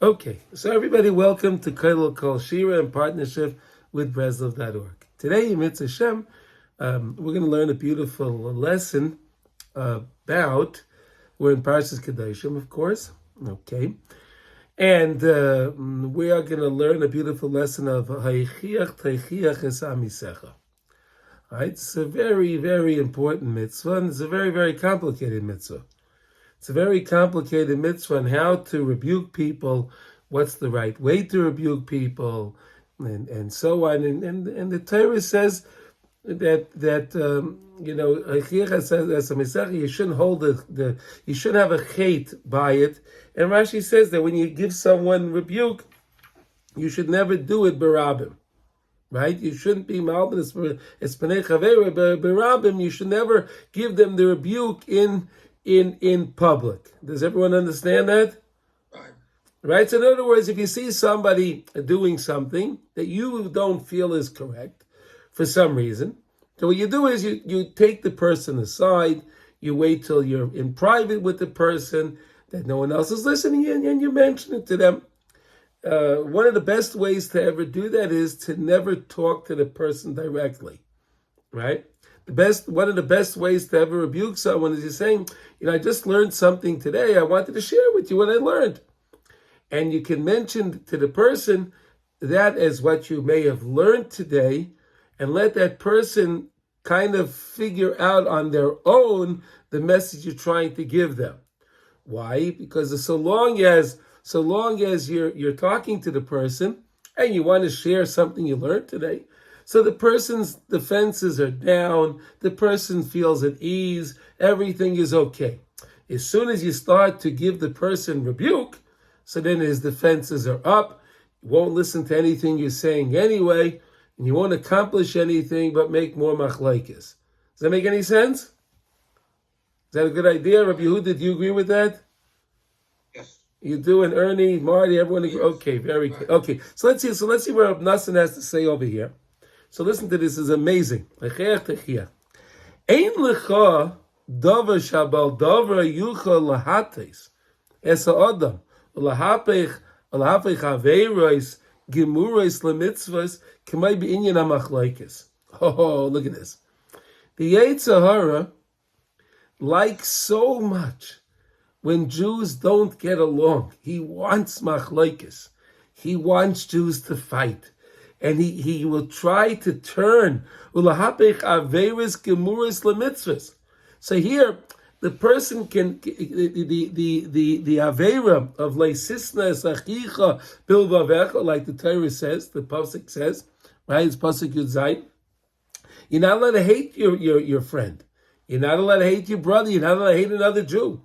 Okay, so everybody, welcome to Kailul Kol Shira in partnership with Breslov.org. Today, Mitzvah Hashem, we're going to learn a beautiful lesson about, we're in Parshas Kedoshim, of course, okay, and we are going to learn a beautiful lesson of Ha'ichiach Teichiach Es Amisecha. Right, it's a very, very important mitzvah, and it's a very, very complicated mitzvah. It's a very complicated mitzvah on how to rebuke people, what's the right way to rebuke people, and so on. And the Torah says that you shouldn't hold you shouldn't have a hate by it. And Rashi says that when you give someone rebuke, you should never do it berabim. Right? You shouldn't be malbin espanei chavera berabim. You should never give them the rebuke in public. Does everyone understand that? Right? So in other words, if you see somebody doing something that you don't feel is correct for some reason, so what you do is you take the person aside, you wait till you're in private with the person, that no one else is listening, and you mention it to them. One of the best ways to ever do that is to never talk to the person directly. Right? One of the best ways to ever rebuke someone is you're saying, I just learned something today. I wanted to share with you what I learned. And you can mention to the person that as what you may have learned today, and let that person kind of figure out on their own the message you're trying to give them. Why? Because so long as you're talking to the person and you want to share something you learned today, so the person's defenses are down, the person feels at ease, everything is okay. As soon as you start to give the person rebuke, so then his defenses are up, you won't listen to anything you're saying anyway, and you won't accomplish anything but make more machlokes. Does that make any sense? Is that a good idea? Rabbi Yehuda, do you agree with that? Yes. You do, and Ernie, Marty, everyone agree? Okay, very good. Okay, so let's see what Reb Nachman has to say over here. So listen to this, is amazing. Ein lecha davar shabal davar yuchal lahates es ha'adam lahapech aveiros gemuros lemitzvos k'may b'inyan hamachlokes. Oh, look at this. The Yetzer Hara likes so much when Jews don't get along. He wants machlokes. He wants Jews to fight. And he will try to turn ulahapech averis gemuris lemitzvos. So here, the person can the avera of leisisna esachicha bilvavecha, like the Torah says, the pasuk says, right? It's pasuk Yud Zayin. You're not allowed to hate your friend. You're not allowed to hate your brother. You're not allowed to hate another Jew,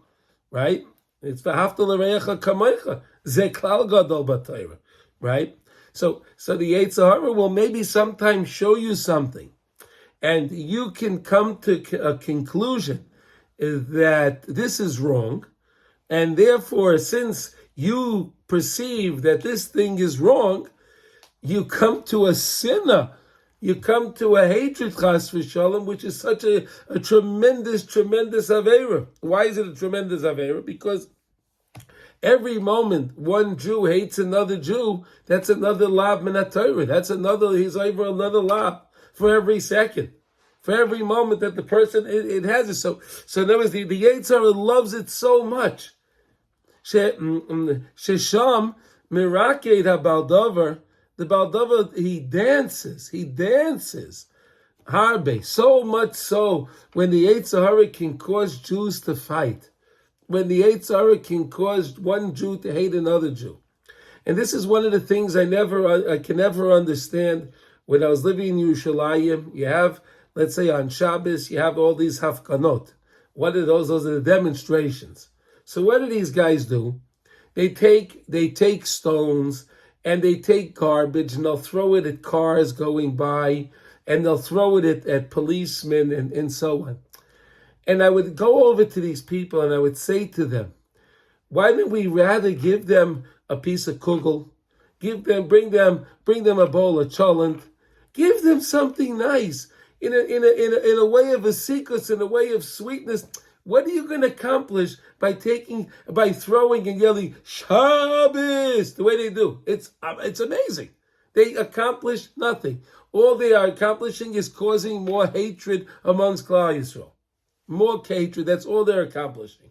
right? It's v'hafta l'reicha kamocha ze klal gadol b'Torah, right? So the Yetzer Hara will maybe sometimes show you something, and you can come to a conclusion that this is wrong, and therefore, since you perceive that this thing is wrong, you come to a sinna, you come to a hatred, chas v'shalom, which is such a tremendous avera. Why is it a tremendous avera? Because every moment one Jew hates another Jew, that's another lab minat Torah. He's over another lab for every second. For every moment that the person, it has it. So in other words, the Yetzer Hara loves it so much. Shesham miraked habaldavar, the baldavar, he dances. Harbe, so much so, when the Yetzer Hara can cause Jews to fight. When the Yetzer Hara can cause one Jew to hate another Jew. And this is one of the things I can never understand. When I was living in Yerushalayim, you have, let's say on Shabbos, you have all these hafkanot. What are those? Those are the demonstrations. So what do these guys do? They take stones and they take garbage and they'll throw it at cars going by, and they'll throw it at policemen and so on. And I would go over to these people and I would say to them, why don't we rather give them a piece of kugel, bring them a bowl of cholent, give them something nice in a way of a secret, in a way of sweetness. What are you going to accomplish by throwing and yelling Shabbos the way they do. It's amazing. They accomplish nothing. All they are accomplishing is causing more hatred amongst Klal Yisrael. More hatred. That's all they're accomplishing.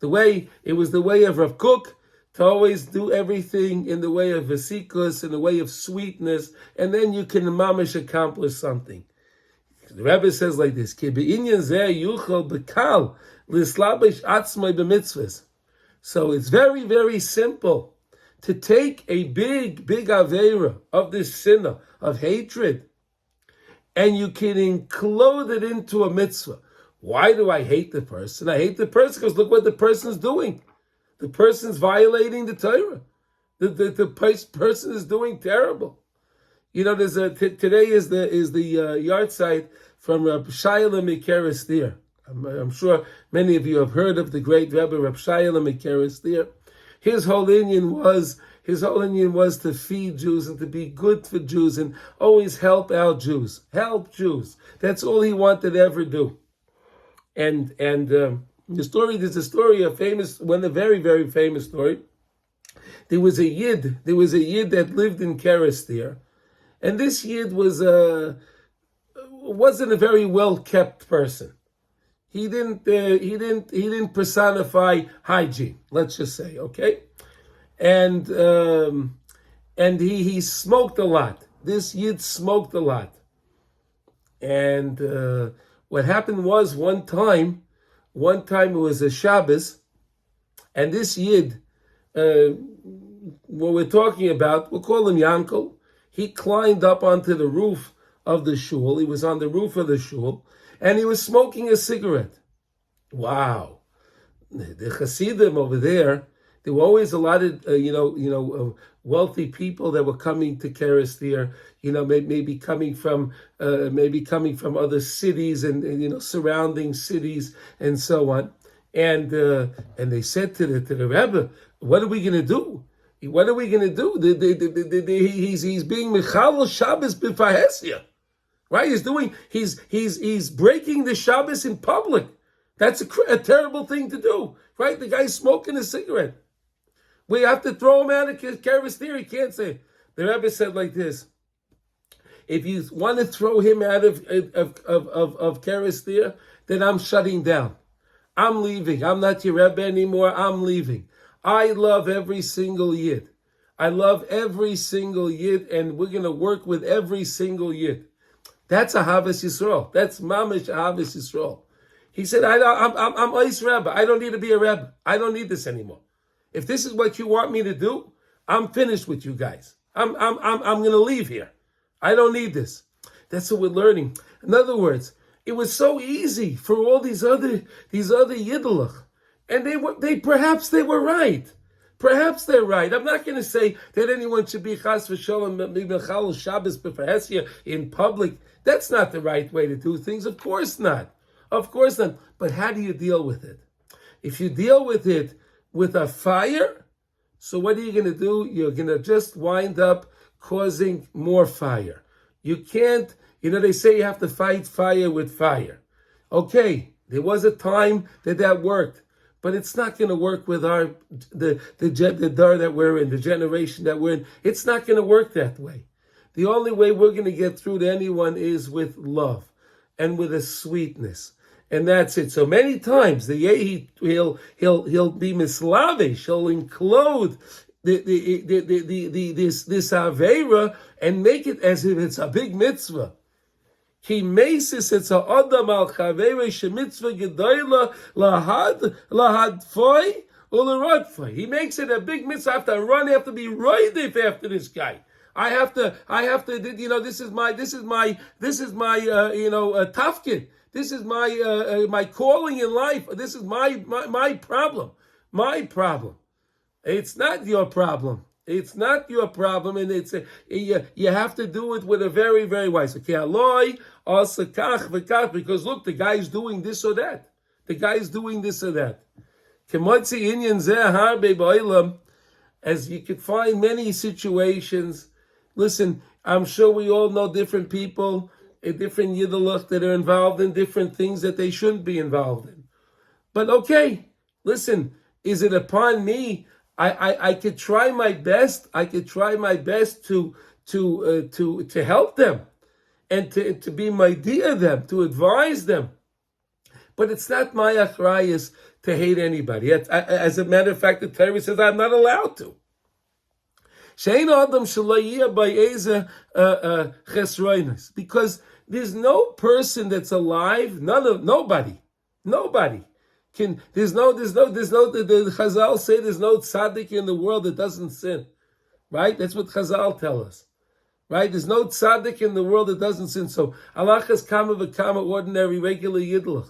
It was the way of Rav Kook to always do everything in the way of vesikus, in the way of sweetness, and then you can mamish accomplish something. The Rebbe says like this: Ki be'inyan zeh yuchal bekal lislabish atzmai b'mitzvahs. So it's very, very simple to take a big aveira of this sinner, of hatred, and you can enclose it into a mitzvah. Why do I hate the person? I hate the person because look what the person's doing. The person's violating the Torah. The person is doing terrible. You know, today is the yard site from Reb Shayla Mikeres Dir. I'm sure many of you have heard of the great Rebbe Reb Shayla Mikeres Dir. His whole inyan was to feed Jews and to be good for Jews and always help out Jews. Help Jews. That's all he wanted to ever do. And there's a story, a very, very famous story. There was a Yid that lived in Kerestir, and this Yid wasn't a very well kept person. He didn't personify hygiene, let's just say, okay? And he smoked a lot. This Yid smoked a lot. And what happened was one time it was a Shabbos, and this Yid, what we're talking about, we'll call him Yankel. He climbed up onto the roof of the shul. He was on the roof of the shul, and he was smoking a cigarette. Wow. The Hasidim over there were always a lot of, wealthy people that were coming to Kerestir, maybe coming from other cities and surrounding cities and so on. And they said to the Rebbe, what are we going to do? What are we going to do? He's being Mechalel Shabbos b'Fahesia. Right? He's breaking the Shabbos in public. That's a terrible thing to do. Right? The guy's smoking a cigarette. We have to throw him out of Kerestir. He can't say. The Rebbe said like this: if you want to throw him out of Kerestir, then I'm shutting down. I'm leaving. I'm not your Rebbe anymore. I'm leaving. I love every single Yid. I love every single Yid, and we're going to work with every single Yid. That's Ahavas Yisrael. That's Mamish Ahavas Yisrael. He said, I'm Ois Rebbe. I don't need to be a Rebbe. I don't need this anymore. If this is what you want me to do, I'm finished with you guys. I'm going to leave here. I don't need this. That's what we're learning. In other words, it was so easy for all these other Yiddelach, and perhaps they were right. Perhaps they're right. I'm not going to say that anyone should be chas v'sholem mechal Shabbos b'Fahesia in public. That's not the right way to do things. Of course not. Of course not. But how do you deal with it? If you deal with it with a fire, so what are you going to do? You're going to just wind up causing more fire. You can't, they say you have to fight fire with fire. Okay, there was a time that worked, but it's not going to work with the dar that we're in, the generation that we're in. It's not going to work that way. The only way we're going to get through to anyone is with love and with a sweetness. And that's it. So many times he'll be mislavish. He'll include this avera and make it as if it's a big mitzvah. He makes it's a adam al chavera shemitzvah gedoyla lahadfoi or laradfoi. He makes it a big mitzvah. I have to run. I have to be roidif after this guy. I have to. This is my tafkid. This is my calling in life. This is my problem. My problem. It's not your problem. It's not your problem, and you have to do it with a very, very wise. Because look, the guy's doing this or that. The guy's doing this or that. As you could find many situations. Listen, I'm sure we all know different people, different Yiddelach that are involved in different things that they shouldn't be involved in. But okay, Listen, is it upon me? I could try my best. I could try my best to help them and to be my dear them, to advise them. But it's not my achrayus to hate anybody. As a matter of fact, the Torah says I'm not allowed to. Because there's no person that's alive, nobody can. The Chazal say there's no tzaddik in the world that doesn't sin, right? That's what Chazal tell us, right? There's no tzaddik in the world that doesn't sin. So alachas kama v'kama, ordinary, regular yidlach,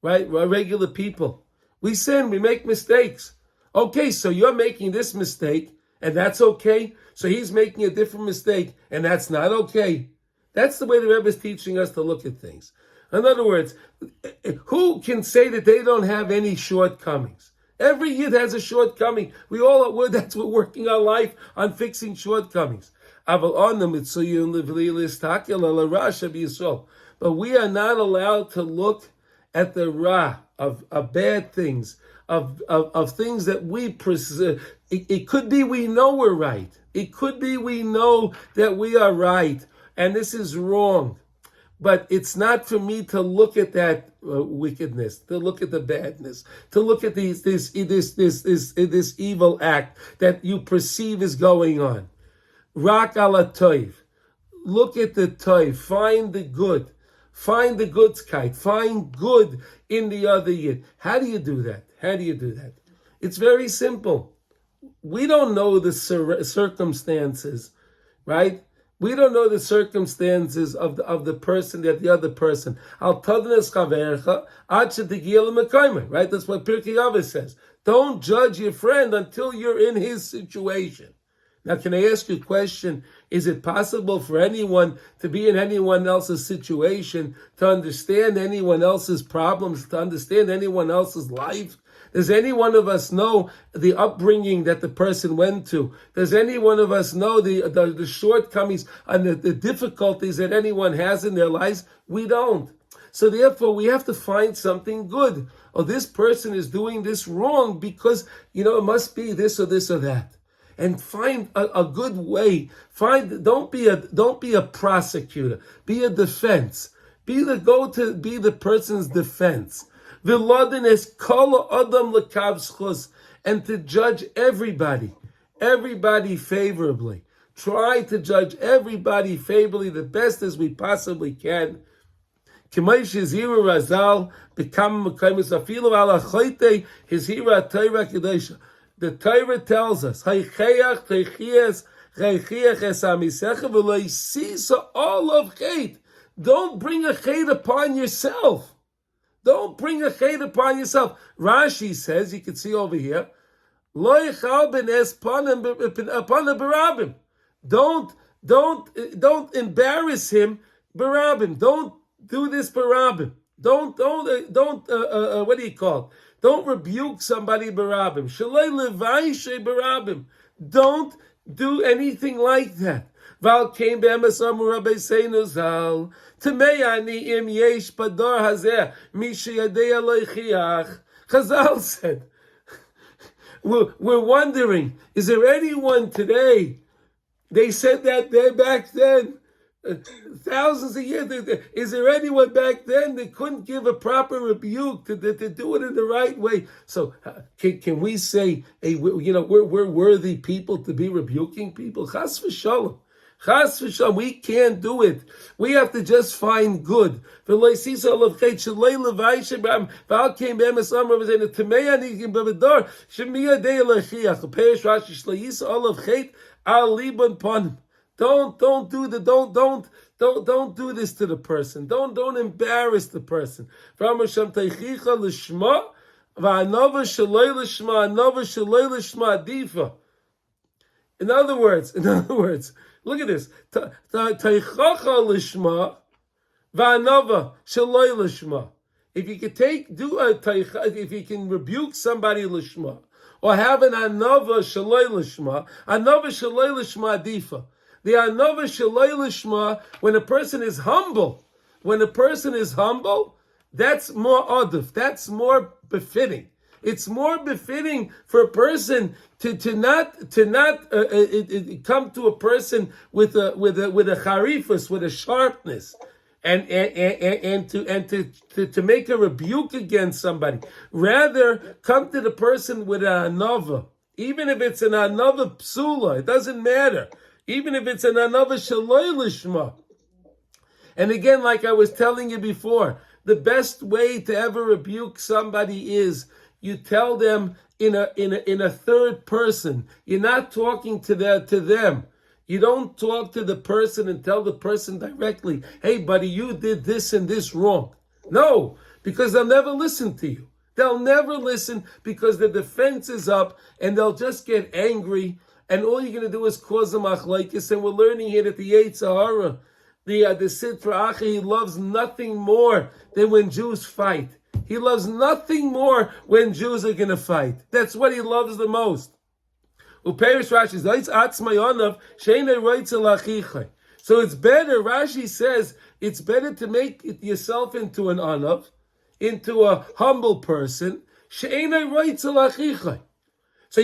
right? Regular people, we sin, we make mistakes. Okay, so you're making this mistake, and that's okay. So he's making a different mistake, and that's not okay. That's the way the Rebbe is teaching us to look at things. In other words, who can say that they don't have any shortcomings? Every yid has a shortcoming. We all that's what we're working our life on, fixing shortcomings. But we are not allowed to look at the ra of bad things, of things that we pursue. It could be we know we're right. It could be we know that we are right, and this is wrong. But it's not for me to look at that wickedness, to look at the badness, to look at this evil act that you perceive is going on. Rak ala toiv. Look at the toiv. Find the good. Find the goodskite. Find good in the other yid. How do you do that? It's very simple. We don't know the circumstances, right? We don't know the circumstances of the person, that the other person. Al tadnes chavercha ad shetigiyah l'mekaymer, right? That's what Pirkei Avos says. Don't judge your friend until you're in his situation. Now, can I ask you a question? Is it possible for anyone to be in anyone else's situation, to understand anyone else's problems, to understand anyone else's life? Does any one of us know the upbringing that the person went to? Does any one of us know the shortcomings and the difficulties that anyone has in their lives? We don't. So therefore, we have to find something good. Oh, this person is doing this wrong because, it must be this or this or that. And find a good way. Don't be a prosecutor. Be a defense. Be the person's defense. And to judge everybody favorably. Try to judge everybody favorably the best as we possibly can. The Torah tells us, don't bring a chait upon yourself. Don't bring a chait upon yourself. Rashi says, you can see over here, don't embarrass him, barabim. Don't do this, barabim. Don't what do you call it? Don't rebuke somebody, barabim. Shalei levaishe barabim. Don't do anything like that. Val came be'emasamu rabbeinu zal. Tamei ani im yesh bador hazeh misha yadei aloichiach. Chazal said, we're wondering, is there anyone today? They said that there back then, thousands of years. Is there anyone back then that couldn't give a proper rebuke to do it in the right way? So can we say, hey, we're worthy people to be rebuking people? Chas v'shalom. Chas v'shalom. We can't do it. We have to just find good. Don't do this to the person. Don't embarrass the person. In other words, look at this. If you can rebuke somebody lishma, or have an anova shaloi lishma, anova shaloi lishma difa. The anova shaloi lishma, when a person is humble, that's more adif, that's more befitting. It's more befitting for a person to not come to a person with a charifus, with a sharpness, and to make a rebuke against somebody. Rather, come to the person with a anava, even if it's an anava psula. It doesn't matter. Even if it's an anava shaloi lishma. And again, like I was telling you before, the best way to ever rebuke somebody is you tell them in a third person. You're not talking to them. You don't talk to the person and tell the person directly, hey buddy, you did this and this wrong. No, because they'll never listen to you. They'll never listen because the defense is up and they'll just get angry, and all you're going to do is cause them achlaikis. And we're learning here that the Yetzirah, the Sitra Achi, he loves nothing more than when Jews fight. He loves nothing more when Jews are going to fight. That's what he loves the most. So it's better, Rashi says, it's better to make yourself into an anav, into a humble person. So you're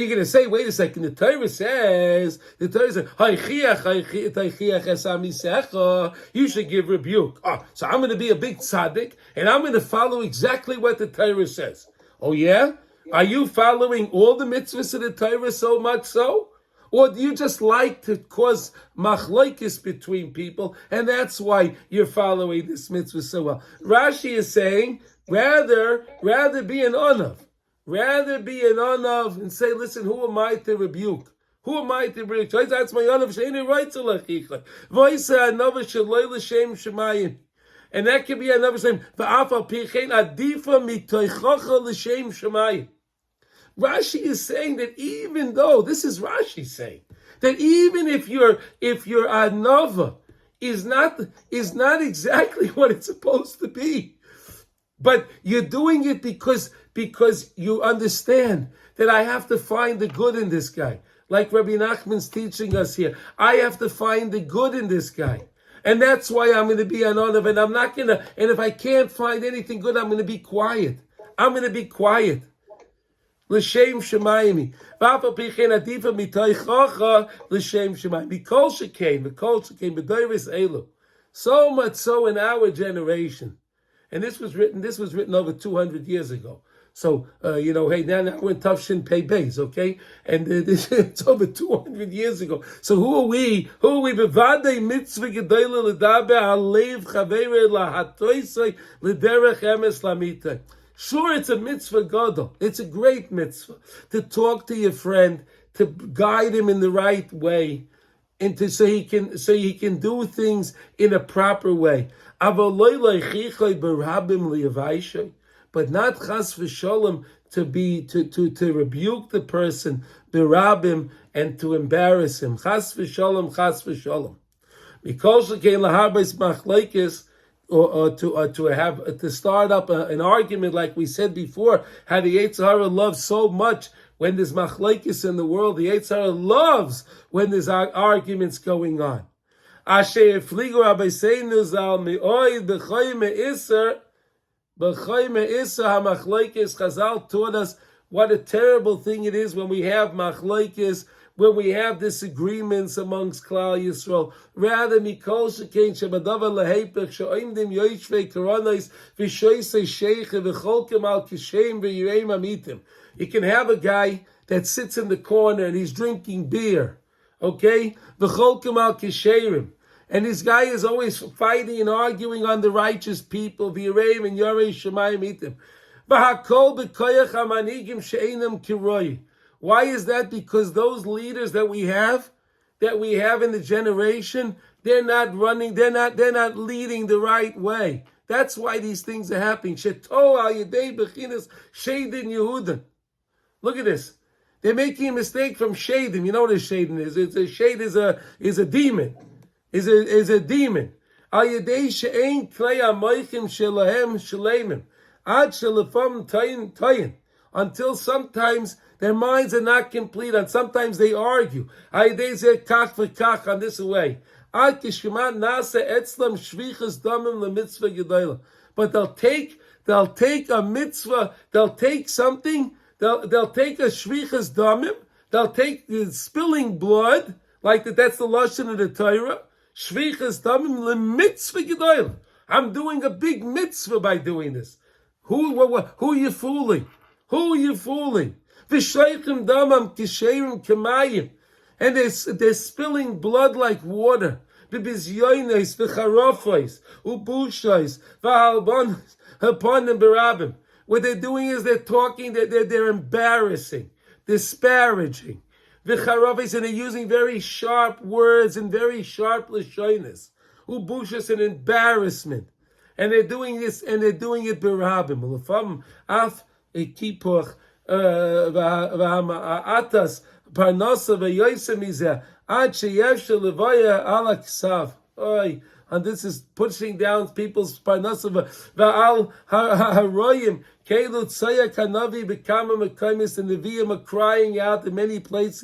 going to say, wait a second, the Torah says, you should give rebuke. Oh, so I'm going to be a big tzaddik, and I'm going to follow exactly what the Torah says. Oh yeah? Are you following all the mitzvahs of the Torah so much so? Or do you just like to cause machlokes between people, and that's why you're following this mitzvah so well? Rashi is saying, rather be an onav. Rather be an onav and say, listen, who am I to rebuke? Who am I to rebuke? That's my onav. And that can be another same. Rashi is saying that even though, this is Rashi saying, that even if your anava is not exactly what it's supposed to be, but you're doing it because you understand that I have to find the good in this guy. Like Rebbi Nachman's teaching us here. I have to find the good in this guy. And that's why I'm going to be an onav, and I'm not going to, and if I can't find anything good, I'm going to be quiet. I'm going to be quiet. L'shem shemayim. V'afa pichen adifa mitoichacha l'shem shemayim. B'kol shekain, b'doros elu. So much so in our generation. And this was written over 200 years ago. So, hey, now we're in Tafshin Pei Beis, okay? And it's over 200 years ago. So who are we? Bevadei mitzvah gedola l'daber halev chavere lahatoisei l'derech emes lamita. Sure, it's a mitzvah gadol. It's a great mitzvah to talk to your friend, to guide him in the right way, and so he can do things in a proper way. But not chas v'sholem to rebuke the person, berabim, and to embarrass him. Chas v'sholem. Because again laharbes machlekes, or to start up an argument like we said before, how the Yetzirah loves so much when there's machlekes in the world. The Yetzirah loves when there's arguments going on. Asher fligu abeseinu zal mi'oid b'choy me'isr. B'choy me'isr ha-machlekes. Chazal taught us what a terrible thing it is when we have machlekes, when we have disagreements amongst Klal Yisrael. Rather, mikol shekein shebadavar lehepech she'oimdim yoishvei koronos v'shoisei sheiche v'cholkem al kishem v'yireim amitim. You can have a guy that sits in the corner and he's drinking beer, okay? V'cholkem al kisherim. And this guy is always fighting and arguing on the righteous people, v'yireim and yorei shemayim mitim. V'hakol b'koyach hamanigim she'einam kiroi. Why is that? Because those leaders that we have in the generation, they're not running, they're not leading the right way. That's why these things are happening. Sheto al yedei bechinas sheidin Yehudim. Look at this. They're making a mistake from shedim. You know what a shedim is? It's a shade is a demon. Is a demon. Al yedei she'ein klei hamoichim shelahem shleimim. Ad shelefam tayin. Until sometimes their minds are not complete, and sometimes they argue. On this way. But they'll take a mitzvah, they'll take something they'll take a shvichas damim, they'll take the spilling blood, like that's the lashon of the Torah. Shvichas damim lemitzvah gedolah. I'm doing a big mitzvah by doing this. Who are you fooling? Who are you fooling? V'shaychim damam kisherim kemayim, and they're spilling blood like water. B'bizyonis v'charofos ubushos v'halbonos haponim berabim. What they're doing is they're talking, they're embarrassing, disparaging. V'charofos, and they're using very sharp words and very sharp lashonis. Ubushos, an embarrassment. And they're doing this, and they're doing it berabim. L'fam af kipuch v'atas parnasa v'yoyse mizeh ad sheyevshe levaya ala ksav. And this is pushing down people's parnasa v'al haroyim keilu tzaya kanavi b'kama mekaymis, and the Nevi'im are crying out in many places.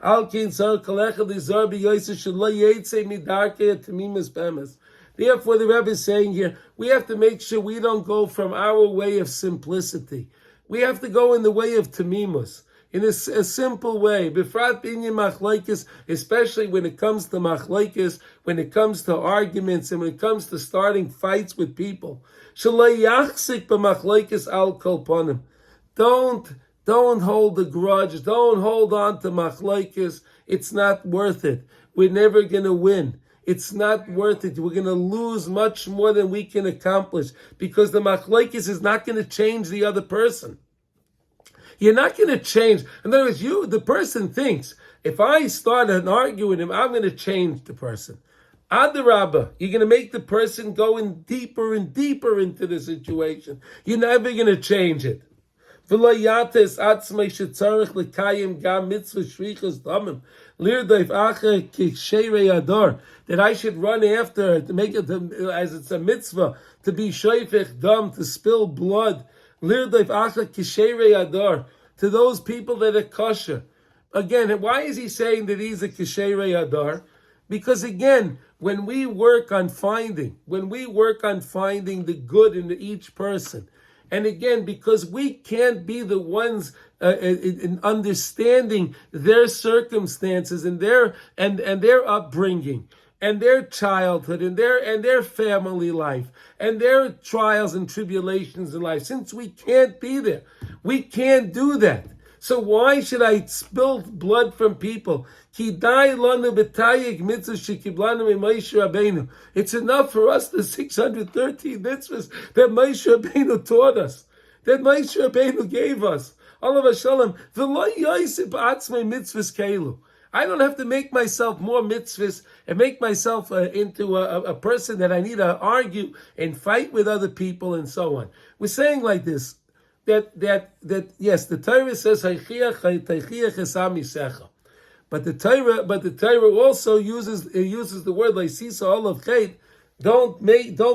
Al kin zar kalecha lizar b'yoyse shelo yetze midarkei tamimas bemes. Therefore, the Rebbe is saying here, we have to make sure we don't go from our way of simplicity. We have to go in the way of tamimus, in a simple way. Befrat binyan machlokes, especially when it comes to machlokes, when it comes to arguments, and when it comes to starting fights with people. Shelo yachzik b'machlokes al kol panim. Don't hold a grudge. Don't hold on to machlokes. It's not worth it. We're never going to win. It's not worth it. We're going to lose much more than we can accomplish, because the machlokes is not going to change the other person. You're not going to change. In other words, the person thinks, if I start an argument with him, I'm going to change the person. Adarabba, you're going to make the person go in deeper and deeper into the situation. You're never going to change it. That I should run after to make it as it's a mitzvah to be shoifech dam, to spill blood. To those people that are kosher. Again, why is he saying that he's a kisherei adar? Because again, when we work on finding the good in each person, and again, because we can't be the ones in understanding their circumstances and their upbringing and their childhood and their family life and their trials and tribulations in life, since we can't be there, we can't do that. So why should I spill blood from people? It's enough for us, the 613 mitzvahs that Moshe Rabbeinu taught us, that Moshe Rabbeinu gave us. I don't have to make myself more mitzvahs and make myself into a person that I need to argue and fight with other people and so on. We're saying like this, that yes, the Torah says but the Torah also uses the word leisisa olav chait. Don't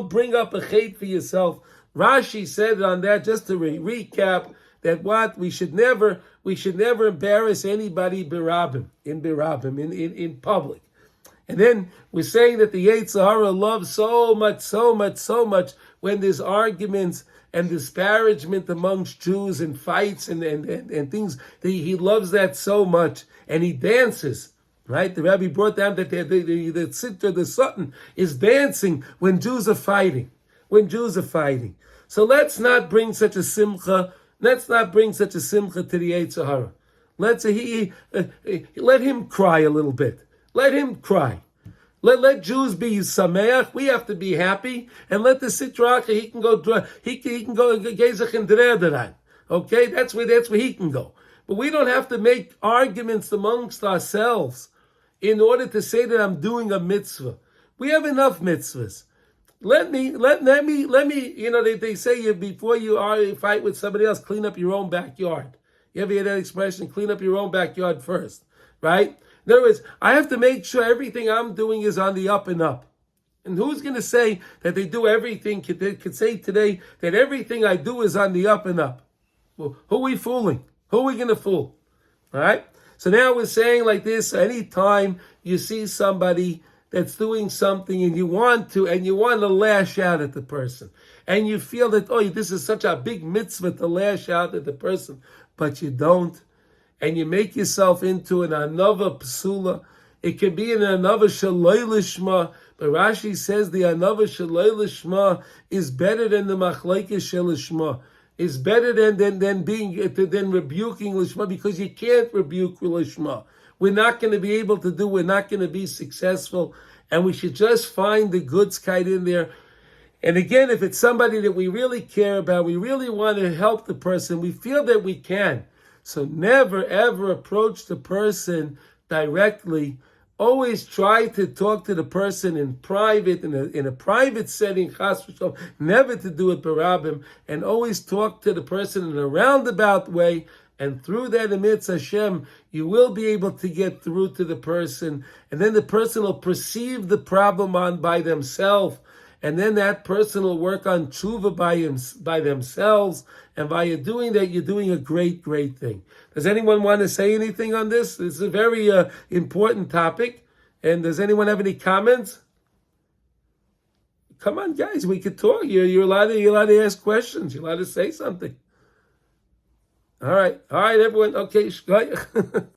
bring up a chait for yourself. Rashi said on that, just to recap, that we should never embarrass anybody in public. And then we're saying that the Yetzer Hara loves so much when there's arguments and disparagement amongst Jews and fights and things. He loves that so much, and he dances. Right? The Rabbi brought down that the Sitra, the Sutton, is dancing when Jews are fighting. So let's not bring such a simcha. Let's not bring such a simcha to the Yetzer Hara. Let him cry a little bit. Let him cry. Let Jews be sameach. We have to be happy, and let the Sitra he can go gezach and drederan. Okay, that's where he can go. But we don't have to make arguments amongst ourselves in order to say that I'm doing a mitzvah. We have enough mitzvahs. Let me. They say before you fight with somebody else, clean up your own backyard. You ever hear that expression? Clean up your own backyard first, right? In other words, I have to make sure everything I'm doing is on the up and up. And who's going to say that they do everything? Could say today that everything I do is on the up and up? Well, who are we fooling? Who are we going to fool? All right. So now we're saying like this: anytime you see somebody that's doing something and you want to lash out at the person, and you feel that, oh, this is such a big mitzvah to lash out at the person, but you don't, and you make yourself into an anava psula. It can be an anava shaloi lishma, but Rashi says the anava shaloi lishma is better than the machlekes shel lishma. Is better than rebuking lishma, because you can't rebuke lishma. We're not going to be able to do. We're not going to be successful, and we should just find the goods in there. And again, if it's somebody that we really care about, we really want to help the person, we feel that we can. So never ever approach the person directly. Always try to talk to the person in private, in a private setting, chas v'shalom, never to do it barabim, and always talk to the person in a roundabout way, and through that, amidst Hashem, you will be able to get through to the person, and then the person will perceive the problem by themselves, and then that person will work on tshuva by themselves, and by you doing that, you're doing a great, great thing. Does anyone want to say anything on this? This is a very important topic. And does anyone have any comments? Come on, guys, we could talk. You're allowed to ask questions. You're allowed to say something. All right, everyone. Okay.